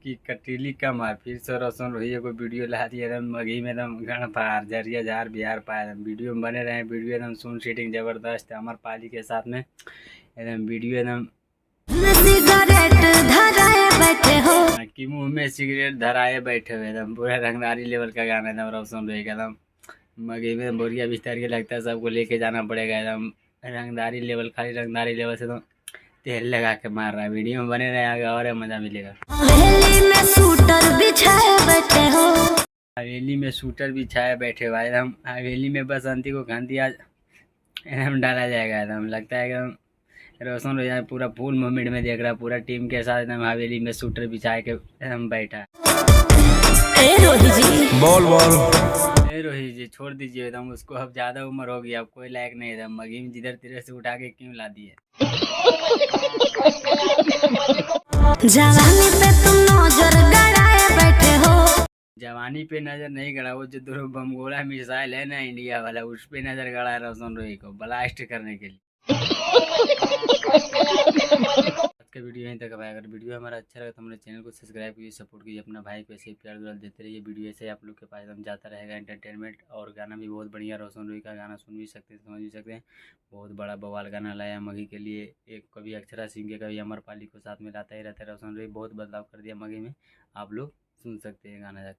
की कटीली कमर फिर से रोशन रोहिए को वीडियो ला दिया एकदम मगी में एकदम गण पार जरिया जार बिहार पाया एकदम वीडियो में बने रहे। वीडियो एकदम सुन सीटिंग जबरदस्त है अमर पाली के साथ में एकदम वीडियो एकदम कि मुंह में सिगरेट धराए बैठे हुए एकदम पूरा रंगदारी लेवल का गाना एकदम रोशन रोही का एकदम मगी में बोरिया बिस्तर के लगता है सबको लेके जाना पड़ेगा एकदम रंगदारी लेवल खाली रंगदारी लेवल से तो तेल लगा के मार रहा है। वीडियो में बने रहे आगे और मजा मिलेगा। हवेली में शूटर बिछाए बैठे हुआ एकदम हवेली में बसंती को घंटी आज एकदम डाला जाएगा। एकदम लगता है एकदम रोशन रोहिया पूरा फुल मूवमेंट में देख रहा है पूरा टीम के साथ एकदम हवेली में शूटर बिछा के एकदम बैठा है। रोहित जी छोड़ दीजिए एकदम उसको अब ज्यादा उम्र हो गई अब कोई लायक नहीं एकदम मगी में जिधर तिधर से उठा के क्यों ला दिए। जवानी पे तुम नजर गड़ाए बैठे हो। जवानी पे नजर नहीं गड़ा वो जो दोनों बमगोला मिसाइल है ना इंडिया वाला उस पे नजर गड़ा है रोशन रोही को ब्लास्ट करने के लिए। आज का वीडियो यहीं तक है। अगर वीडियो हमारा अच्छा लगा तो हमारे चैनल को सब्सक्राइब कीजिए सपोर्ट कीजिए अपना भाई को ऐसे ही प्यार दुलार देते रहिए। वीडियो ऐसे आप लोग के पास हम जाता रहेगा एंटरटेनमेंट और गाना भी बहुत बढ़िया रोशन रोही का गाना सुन भी सकते हैं समझ भी सकते हैं। बहुत बड़ा बवाल गाना लाया मगी के लिए एक कभी अक्षरा सिंह के कभी अमर पाली को साथ में लाता ही रहता है रोशन रोही बहुत बदलाव कर दिया मगी में आप लोग सुन सकते हैं गाना जाकर।